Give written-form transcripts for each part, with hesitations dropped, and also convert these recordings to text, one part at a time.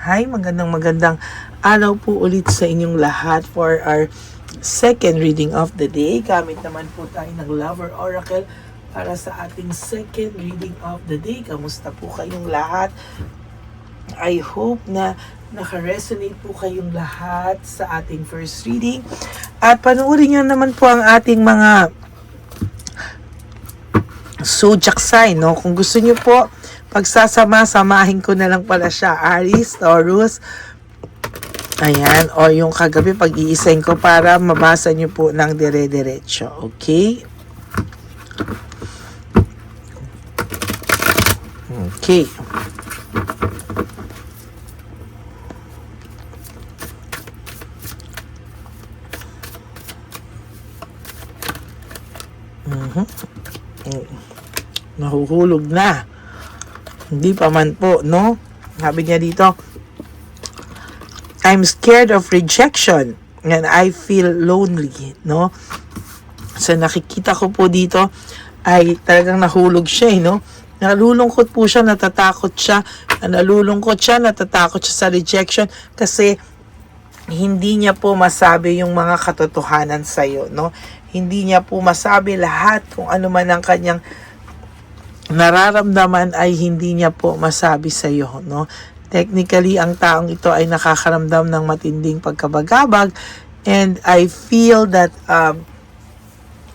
Hi, magandang araw po ulit sa inyong lahat for our second reading of the day. Gamit naman po tayo ng Lover Oracle para sa ating second reading of the day. Kamusta po kayong lahat? I hope na naka-resonate po kayong lahat sa ating first reading. At panoorin nyo naman po ang ating mga zodiac sign, no? Kung gusto nyo po, pagsasama-samahin ko na lang pala siya. Aries, Taurus, ayan, o yung kagabi pag-iisahin ko para mabasa nyo po ng dire-diretso. Okay? Okay. Nahuhulog na. Hindi pa man po, no? Sabi niya dito, I'm scared of rejection and I feel lonely, no? So nakikita ko po dito ay talagang nahulog siya, no? Nalulungkot po siya, natatakot siya, natatakot siya sa rejection kasi hindi niya po masabi yung mga katotohanan sa iyo, no? Hindi niya po masabi lahat kung ano man ang kanyang nararamdaman ay hindi niya po masabi sa iyo, no? Technically, ang taong ito ay nakakaramdam ng matinding pagkabagabag and I feel that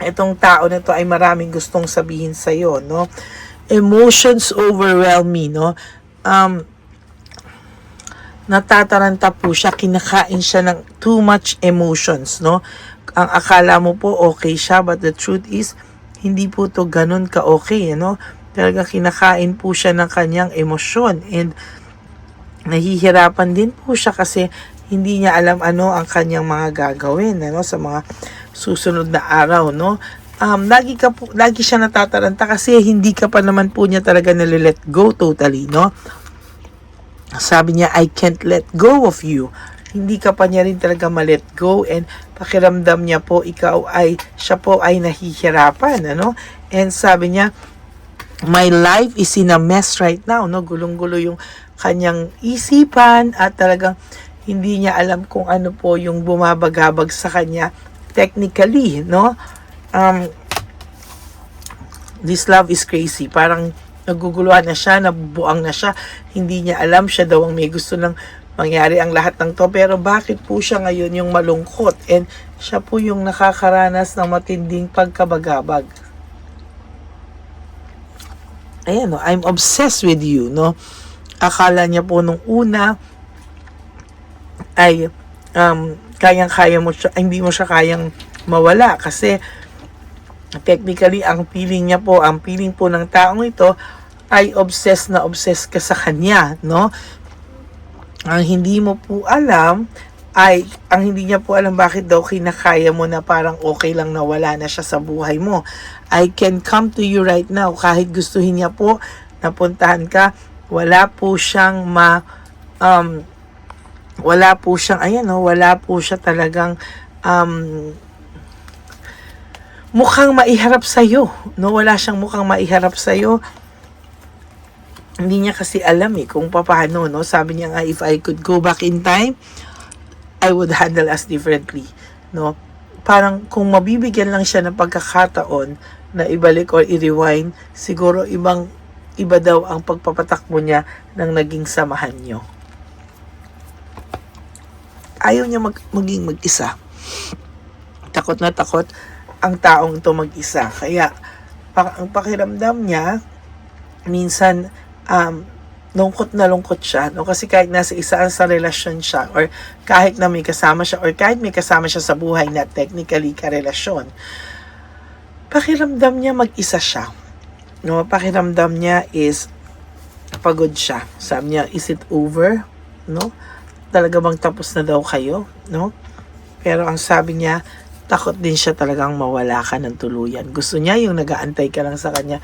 itong tao na to ay maraming gustong sabihin sa iyo, no? Emotions overwhelm me, no? Natataranta po siya, kinakain siya ng too much emotions, no? Ang akala mo po okay siya, but the truth is hindi po to ganun ka-okay, no? Talaga kinakain po siya ng kanyang emosyon and nahihirapan din po siya kasi hindi niya alam ano ang kanyang mga gagawin, ano, sa mga susunod na araw, no? Lagi siya natataranta kasi hindi ka pa naman po niya talaga nalilet go totally, no? Sabi niya, I can't let go of you. Hindi ka pa niya rin talaga ma-let go and pakiramdam niya po siya po ay nahihirapan, ano? And sabi niya, my life is in a mess right now, no? Gulong-gulo yung kanyang isipan at talagang hindi niya alam kung ano po yung bumabagabag sa kanya technically, no? This love is crazy. Parang naguguluhan na siya, nabubuang na siya. Hindi niya alam, siya daw ang may gusto ng mangyari ang lahat ng to. Pero bakit po siya ngayon yung malungkot? And siya po yung nakakaranas ng matinding pagkabagabag. Ayan, no? I'm obsessed with you, no? Akala niya po nung una ay kayang-kaya mo siya, hindi mo siya kayang mawala kasi technically ang feeling po ng taong ito ay obsessed ka sa kanya, no? Ang hindi niya po alam bakit daw kinakaya mo na parang okay lang na wala na siya sa buhay mo. I can come to you right now. Kahit gustuhin niya po napuntahan ka, wala po siyang wala po siya talagang mukhang maiharap sa iyo, no? Wala siyang mukhang maiharap sa iyo. Hindi niya kasi alam kung paano, no? Sabi niya nga, if I could go back in time, I would handle us differently, no? Parang kung mabibigyan lang siya ng pagkakataon na ibalik or i-rewind, siguro iba daw ang pagpapatakbo niya ng naging samahan niyo. Ayaw niya maging mag-isa. Takot na takot ang taong ito mag-isa. Kaya ang pakiramdam niya minsan lungkot na lungkot siya, no? Kasi kahit nasa sa relasyon siya or kahit na may kasama siya or kahit may kasama siya sa buhay na technically karelasyon, pakiramdam niya mag-isa siya, no? Pakiramdam niya is pagod siya. Sabi niya, is it over, no? Talaga bang tapos na daw kayo, no? Pero ang sabi niya, takot din siya talagang mawala ka ng tuluyan. Gusto niya yung nag-aantay ka lang sa kanya.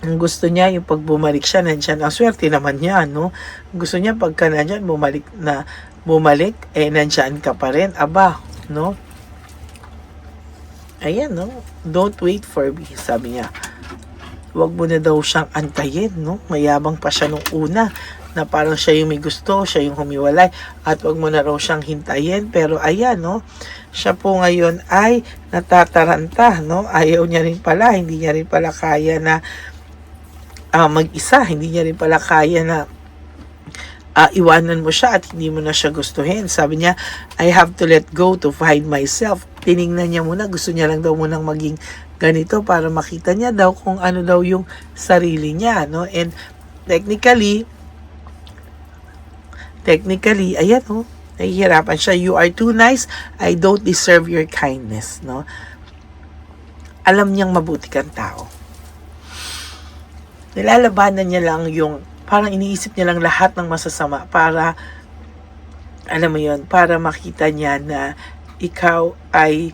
Ang gusto niya yung pag bumalik siya, nandiyan. Ang swerte naman niya, no? Gusto niya pagka nandiyan, bumalik, nandiyan ka pa rin. Aba, no? Ayan, no? Don't wait for me, sabi niya. Huwag mo na daw siyang antayin, no? Mayabang pa siya nung una. na parang siya yung may gusto, siya yung humiwalay, at wag mo na raw siyang hintayin. Pero ayan, no, siya po ngayon ay natataranta, no, ayaw niya rin pala, hindi niya rin pala kaya na mag-isa, hindi niya rin pala kaya na iwanan mo siya at hindi mo na siya gustuhin. Sabi niya, I have to let go to find myself. Tiningnan niya muna, gusto niya lang daw munang maging ganito para makita niya daw kung ano daw yung sarili niya, no? And technically, ayan, oh, nahihirapan siya. You are too nice, I don't deserve your kindness, no? Alam niyang mabuti kang tao. Nilalabanan niya lang yung, parang iniisip niya lang lahat ng masasama para, alam mo yun, para makita niya na ikaw ay,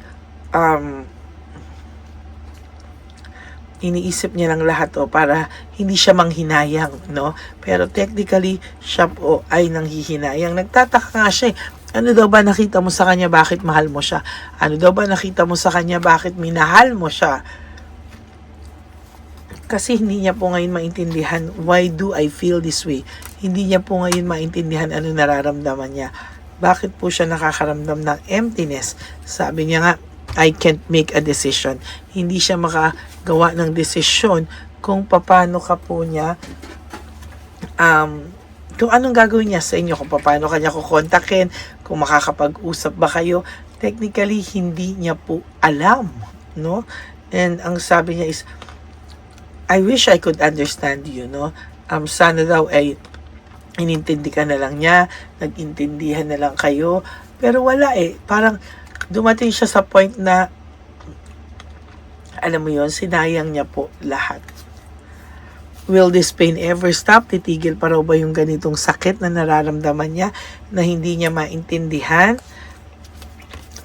iniisip niya lang lahat para hindi siya manghinayang, no? Pero technically, siya po ay nanghihinayang. Nagtataka nga siya, ano daw ba nakita mo sa kanya, bakit mahal mo siya? Ano daw ba nakita mo sa kanya, bakit minahal mo siya? Kasi hindi niya po ngayon maintindihan, why do I feel this way? Hindi niya po ngayon maintindihan ano nararamdaman niya. Bakit po siya nakakaramdam ng emptiness? Sabi niya nga, I can't make a decision. Hindi siya makagawa ng desisyon kung paano ka po niya, kung anong gagawin niya sa inyo, kung paano kanya kukontakin, kung makakapag-usap ba kayo. Technically, hindi niya po alam, no? And ang sabi niya is, I wish I could understand you, no? Sana daw ay inintindi ka na lang niya, nag-intindihan na lang kayo. Pero wala parang dumating siya sa point na, alam mo yon, sinayang niya po lahat. Will this pain ever stop? Titigil pa raw ba yung ganitong sakit na nararamdaman niya na hindi niya maintindihan?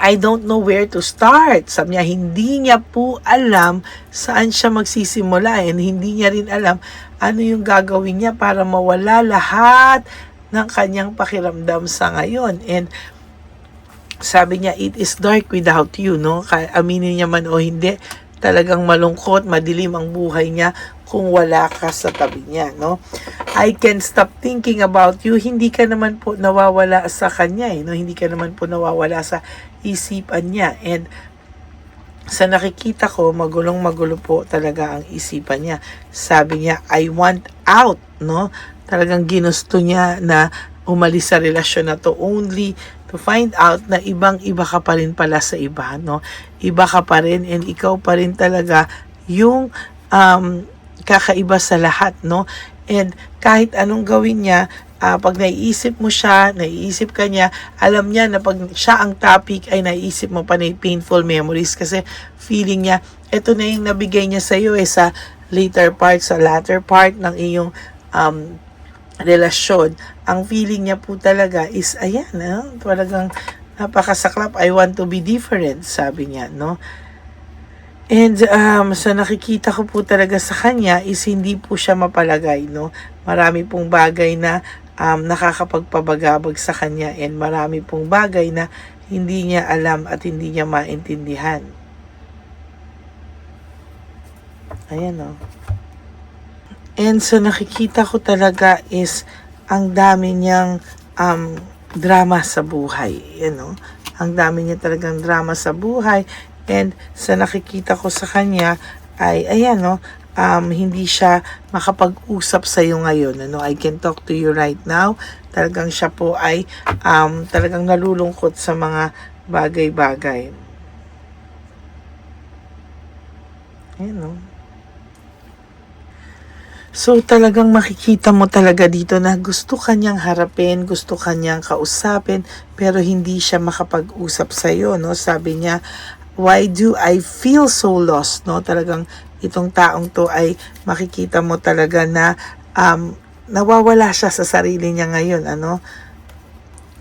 I don't know where to start. Sabi niya, hindi niya po alam saan siya magsisimula and hindi niya rin alam ano yung gagawin niya para mawala lahat ng kanyang pakiramdam sa ngayon. And sabi niya, it is dark without you, no? Aminin niya man o hindi, talagang malungkot, madilim ang buhay niya kung wala ka sa tabi niya, no? I can't stop thinking about you. Hindi ka naman po nawawala sa kanya, no? Hindi ka naman po nawawala sa isipan niya. And sa nakikita ko, magulong-magulo po talaga ang isipan niya. Sabi niya, I want out, no? Talagang ginusto niya na umalis sa relasyon na to only to find out na ibang-iba ka pa rin pala sa iba, no? Iba ka pa rin and ikaw pa rin talaga yung kakaiba sa lahat, no? And kahit anong gawin niya, pag naiisip mo siya, naiisip ka niya, alam niya na pag siya ang topic ay naiisip mo pa na yung painful memories kasi feeling niya, eto na yung nabigay niya sa iyo sa later part, sa latter part ng iyong relasyon. Ang feeling niya po talaga is, ayan, talagang napakasaklap, I want to be different, sabi niya, no? And sa nakikita ko po talaga sa kanya is hindi po siya mapalagay, no? Marami pong bagay na nakakapagpabagabag sa kanya and marami pong bagay na hindi niya alam at hindi niya maintindihan. Ayan, no? And sa nakikita ko talaga is ang dami niyang drama sa buhay, no? Ang dami niya talagang drama sa buhay. And sa nakikita ko sa kanya ay, ayan, no, hindi siya makapag-usap sa iyo ngayon. Ano? I can talk to you right now. Talagang siya po ay talagang nalulungkot sa mga bagay-bagay. Ayan, no. So talagang makikita mo talaga dito na gusto kanyang harapin, gusto kanyang kausapin, pero hindi siya makapag-usap sa iyo, no? Sabi niya, why do I feel so lost, no? Talagang itong taong to ay makikita mo talaga na nawawala siya sa sarili niya ngayon, ano?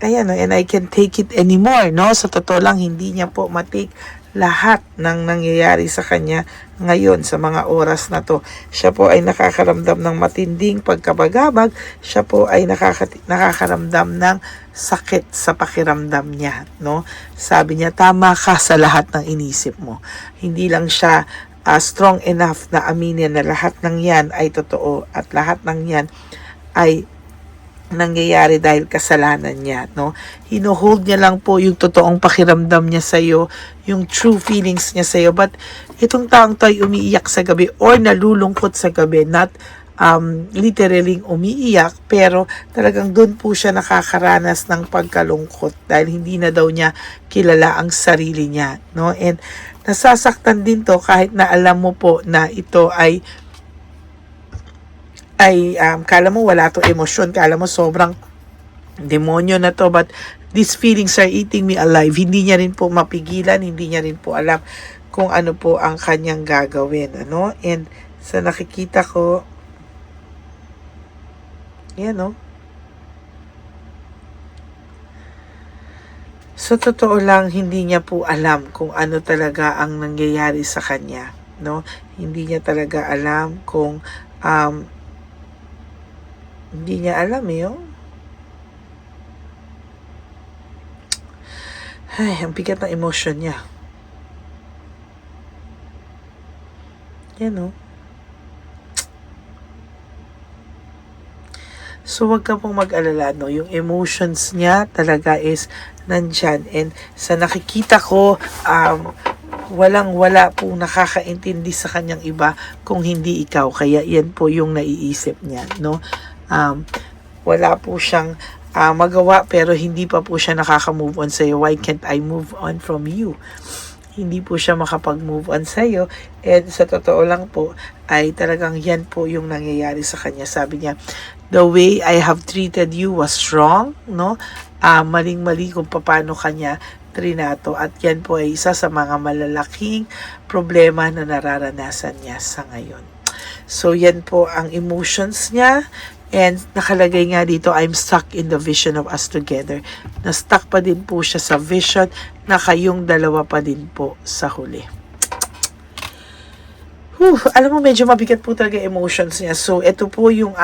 Ayan, no? And I can't take it anymore, no? Sa totoo lang, hindi niya po matake lahat ng nangyayari sa kanya ngayon sa mga oras na to. Siya po ay nakakaramdam ng matinding pagkabagabag. Siya po ay nakakaramdam ng sakit sa pakiramdam niya, no? Sabi niya, tama ka sa lahat ng inisip mo. Hindi lang siya strong enough na aminin na lahat ng yan ay totoo at lahat ng yan ay nangyayari dahil kasalanan niya, no? Hino-hold niya lang po yung totoong pakiramdam niya sa'yo, yung true feelings niya sa'yo. But itong taong to ay umiiyak sa gabi or nalulungkot sa gabi, not literally umiiyak, pero talagang doon po siya nakakaranas ng pagkalungkot dahil hindi na daw niya kilala ang sarili niya, no? And nasasaktan din to kahit na alam mo po na ito ay kala mo wala to emosyon, kala mo sobrang demonyo na to, but these feelings are eating me alive. Hindi niya rin po mapigilan, hindi niya rin po alam kung ano po ang kanyang gagawin, ano? And sa nakikita ko, yan, no? Sa totoo lang, hindi niya po alam kung ano talaga ang nangyayari sa kanya, no? Hindi niya talaga alam kung hindi niya alam yun. Ay, ang bigat ng emotion niya. Yan, no? So, wag ka pong mag-alala, no? Yung emotions niya talaga is nandyan. And sa nakikita ko, walang-wala po nakakaintindi sa kanyang iba kung hindi ikaw. Kaya yan po yung naiisip niya, no? Wala po siyang magawa pero hindi pa po siya nakaka-move on sa'yo. Why can't I move on from you? Hindi po siya makapag-move on sa'yo. And sa totoo lang po, ay talagang yan po yung nangyayari sa kanya. Sabi niya, the way I have treated you was wrong, no? Maling-mali kung paano kanya trinato. At yan po ay isa sa mga malalaking problema na nararanasan niya sa ngayon. So, yan po ang emotions niya. And nakalagay nga dito, I'm stuck in the vision of us together. Na-stuck pa din po siya sa vision na kayong dalawa pa din po sa huli. Alam mo, medyo mabigat po talaga emotions niya. So, ito po yung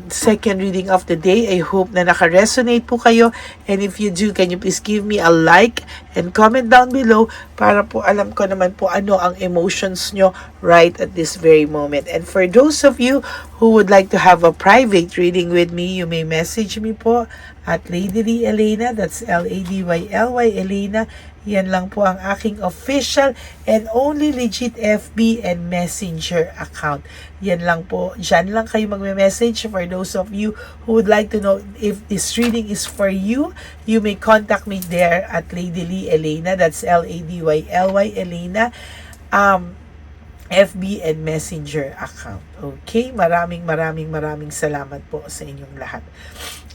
second reading of the day. I hope na naka-resonate po kayo. And if you do, can you please give me a like and comment down below para po alam ko naman po ano ang emotions nyo right at this very moment. And for those of you who would like to have a private reading with me, you may message me po at Ladyly Elena. That's Ladyly Elena. Yan lang po ang aking official and only legit FB and Messenger account. Yan lang po. Diyan lang kayo magme-message. For those of you who would like to know if this reading is for you, you may contact me there at Ladyly Elena. That's Ladyly Elena. FB and Messenger account. Okay? Maraming salamat po sa inyong lahat.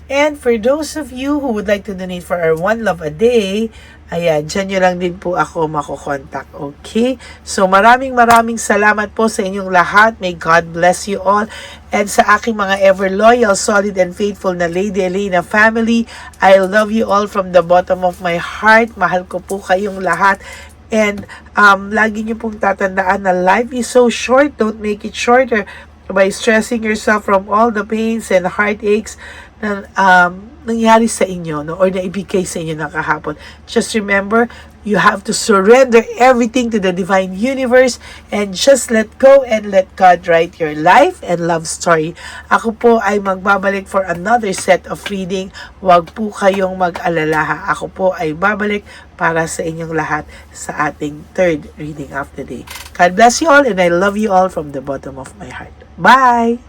And for those of you who would like to donate for our One Love a Day, ayan, dyan nyo lang din po ako makokontak. Okay? So, maraming salamat po sa inyong lahat. May God bless you all. And sa aking mga ever loyal, solid, and faithful na Lady Elena family, I love you all from the bottom of my heart. Mahal ko po kayong lahat. And lagi nyo pong tatandaan na life is so short. Don't make it shorter by stressing yourself from all the pains and heartaches na nangyari sa inyo, no, or naibigay sa inyo ng kahapon. Just remember, you have to surrender everything to the divine universe and just let go and let God write your life and love story. Ako po ay magbabalik for another set of reading. Huwag po kayong mag-alala. Ako po ay babalik para sa inyong lahat sa ating third reading of the day. God bless you all and I love you all from the bottom of my heart. Bye!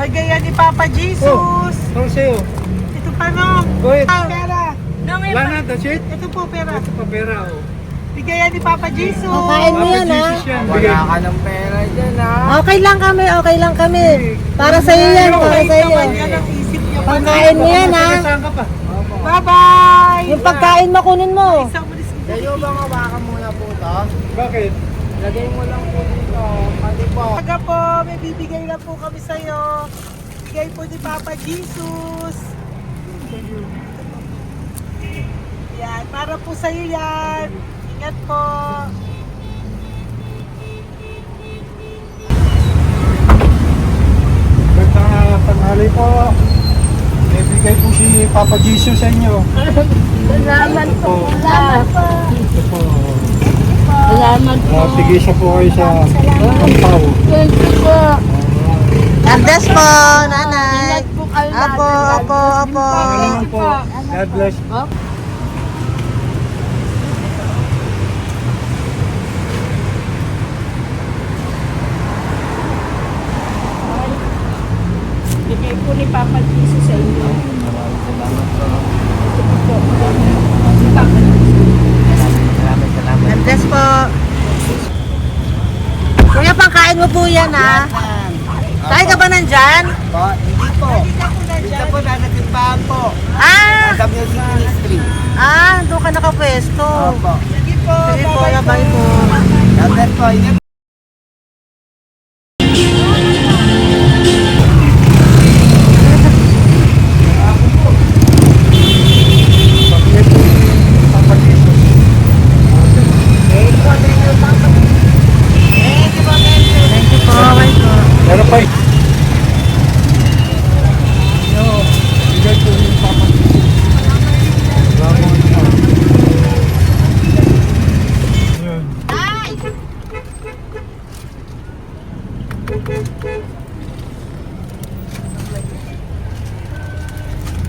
Pagaya ni Papa Jesus. How sa'yo? Ito pa no. Go ahead. Pera. Wala na, that's it? Ito po pera. Ito pa pera, oh. Bigaya ni Papa Jesus. Kain mo yan, ha? Jesus yan. Bigay. Wala ka ng pera dyan, ha? Okay lang kami, okay lang kami. Para sa iyo yan, para sa iyo. Yan ang isip niyo. Pagkain mo yan, ha? Saan ka pa? Bye-bye. Yung pagkain mo, kunin mo. Isang mo disco. Sa'yo bang hawakan muna po to? Bakit? Lagay mo lang po dito. Pati po. Aga po, may bibigay na po kami sa'yo. Bigay po ni Papa Jesus. Yan, para po sa'yo yan. Ingat po. Magandang tanghali po. May bigay po si Papa Jesus sa inyo. Salamat po. Salamat po. Ito po. Salamat po. Tigisa po kayo sa Ampaw. Thank you po. Andes po, nanay. Apo, apo, apo. Ano po? God bless. Bigay po ni Papa Jesus sa inyo. Salamat. Andes po. Kuya, pangkain mo po yan, ha? Tayo ka ba nandyan? Po, hindi po. Dito po, nanatimbahan po. Ah! Sa Music Ministry. Doon ka nakapwesto. Opo. Sige po, bye po. God bless po. Ingat. Papa Jesus. Thank you po, bye po. Meron pa Yo, bigay po ni Papa Jesus. Yun.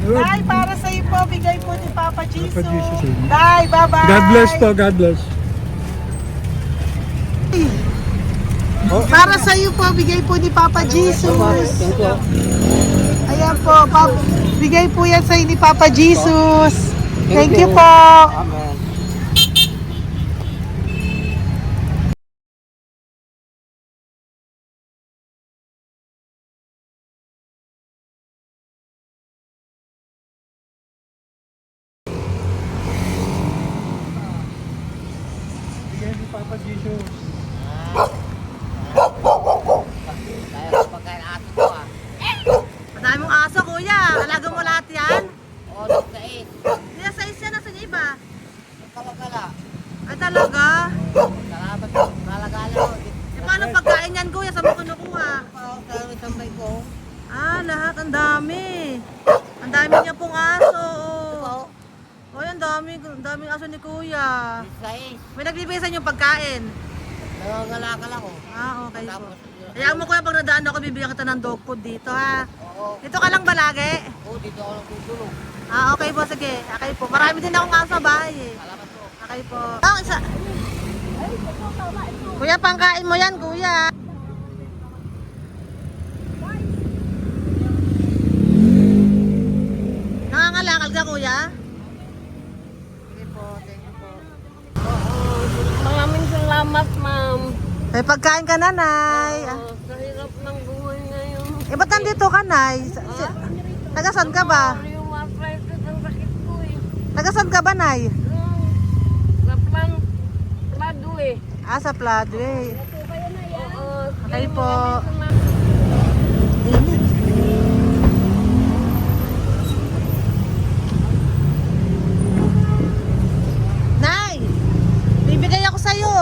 Yun. Day, para sa iyo po, bigay po ni Papa Jesus. Papa Jesus, eh. Day, bye-bye. God bless po, God bless. Para sa iyo po, bigay po ni Papa Jesus. Ayan po, bigay po yan sa ni Papa Jesus. Thank you po. Amen. Bigay ni Papa Jesus. Kaya pagkain ato ko, ah. Madami mong aso, kuya. Alaga mo lahat yan. O, sa 8. Hindi na size yan, nasa niya iba. Kalagala. Ay talaga? Salamat po. Kalagala ko. E paano pagkain yan, kuya? Saan mo kinukuha? Sa tambay ko. Lahat. Ang dami. Ang dami niya pong aso. Po, Oy, ang daming aso ni kuya. sa 8. May nagbibigay sa inyo pagkain. Nangangalakal ako. Okay po. Tapos, Hayaan mo kuya, pag nadaan ako, bibigyan kita ng dog food dito, ha? oo. Dito ka lang ba lagi? Dito ako lang tutulog. Okay po, sige. Okay po. Marami din akong aso sa bahay, eh. Salamat po. Okay po. Isa. Kuya, pangkain mo yan, kuya. Nangangalakal ka, kuya? Sige po, thank you po. Maraming salamat, ma'am. May pagkain ka, nanay. Sa hirap ng buhay ngayon. Ba't nandito ka, nay? Tagasan ka ba? Yung arthritis ang sakit ko eh. Tagasan ka ba, nay? Sa plado eh. Sa Pladway. Oo. Okay po. Nay! Bibigay ako sa'yo.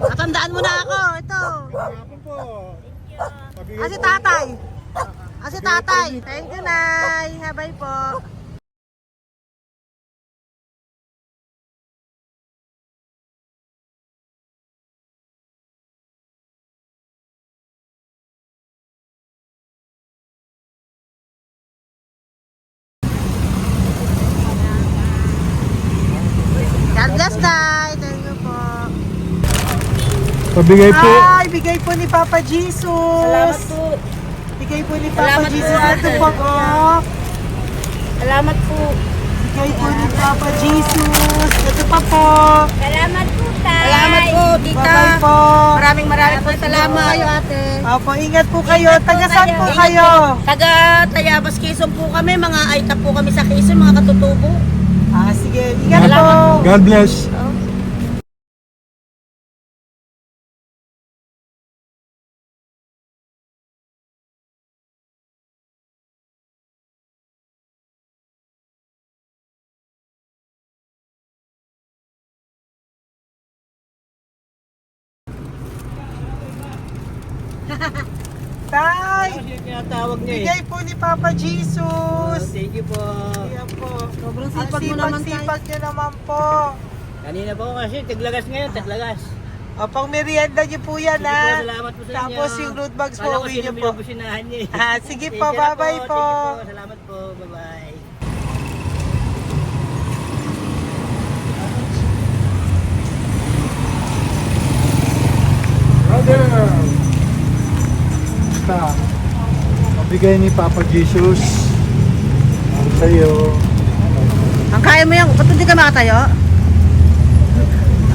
Natandaan mo na ako. Ito. Hapon po. Si tatay. Si tatay. Thank you, Nay. Bye po. God bless, Nay. Thank you po. Pabigay po. Ay, bigay po ni Papa Jesus. Salamat po. Bigay po ni Papa Salamat po, Jesus. ate. Ito po, oh. Salamat po. Bigay po ni Papa Jesus. Ito pa po. Salamat po, Tay. Salamat po, tita. Bye-bye po. Maraming po salamat. Kayo, ate. Opo, ingat po kayo. Taga saan po Ingat kayo? Taga Tayabas, Quezon po kami. Mga aita po kami sa Quezon, mga katutubo. Ah, sige. Ingat po. God bless. Tay, Tinatawag niya eh. bigay po ni Papa Jesus. Thank you po. Ayan po. Sobrang Ang sipag mo naman, Tay. sipag niyo naman po. Kanina po kasi, taglagas ngayon, taglagas. O, pang merienda niyo po yan, Sige po, ha? salamat po sa inyo. Tapos yung road bags po, Kala ko uwi sino niyo mo po. yung businahan niya eh. Ah, sige Thank po, you na bye-bye Thank po. you po. Salamat po. Bye-bye. Brother. Basta. Pabigay ni Papa Jesus. Ang sa'yo. Ang kaya mo yan, ba't hindi ka makatayo?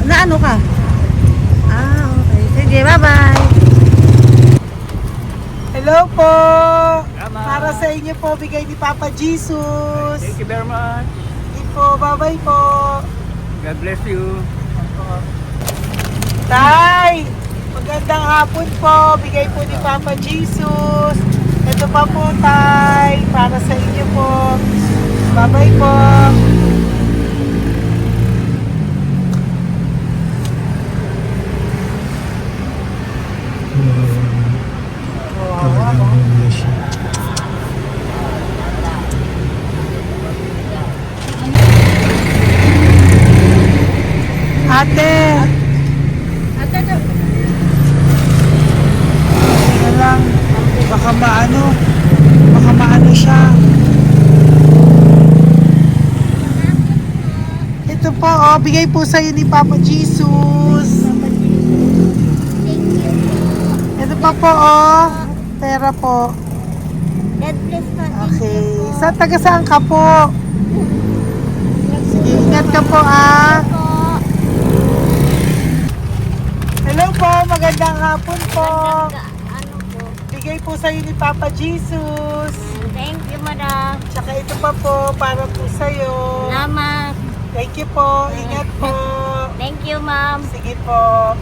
Na ano ka? Ah, okay. Sige, bye-bye. Hello po. Tama. Para sa inyo po, bigay ni Papa Jesus. Thank you very much. Sige po, bye-bye po. God bless you. Tay, magandang hapon po. Bigay po ni Papa Jesus. Ito pa po, Tay. Para sa inyo po. Bye-bye po. Ate. Teka lang. Baka maano siya. Ito po, oh, bigay po sa'yo ni Papa Jesus. Ito pa po, oh. Pera po. God bless po. Okay. Taga saan ka po? Sige, ingat ka po, ah. Hello po, magandang hapon po. Ano po? Bigay po sa'yo ni Papa Jesus. Thank you, madam. Tsaka ito pa po, para po sa'yo. Salamat. Thank you po, ingat po. Thank you, ma'am. Sige po.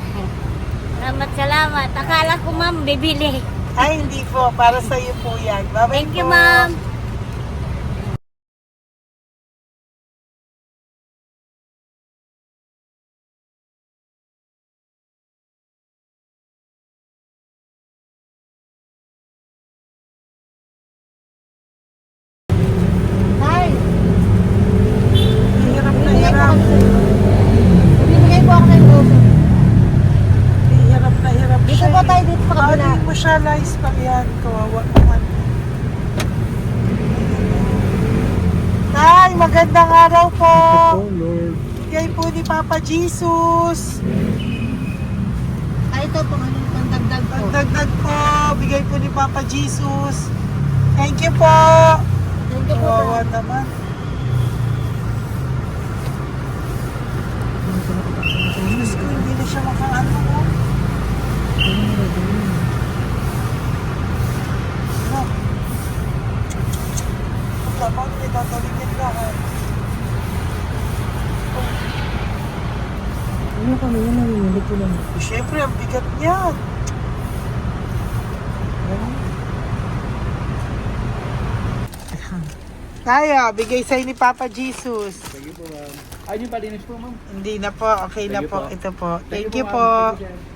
Salamat. Akala ko, ma'am, bibili. Ay, hindi po, para sa'yo po yan. Bye-bye Thank you, po. ma'am. Tay, Hirap na hirap. bibigay po ako ng grupo. Hirap na hirap Dito siya. po tayo, dito sa kabila. Bakit mo siya lies pa yan? Kawawa naman. Tay, magandang araw po. Oh, Lord. Bigay po ni Papa Jesus. Ay, ito po, ano yung pandagdag po. Dagdag po, bigay po ni Papa Jesus. Thank you po. Thank you po, Kawawa tay. naman. Diyos ko, hindi na siya makaano. No? Ano? Tama, hindi tatawagin lahat. Ano kami yan, nanginginig ko lang. Siyempre, ang bigat niyan. Kaya, bigay sa'yo ni Papa Jesus. Thank you po, ma'am. Ay, yung palinis po, ma'am. Hindi na po, okay na Thank you po. po. Ito po. Thank you ma'am. po. Thank you, sir.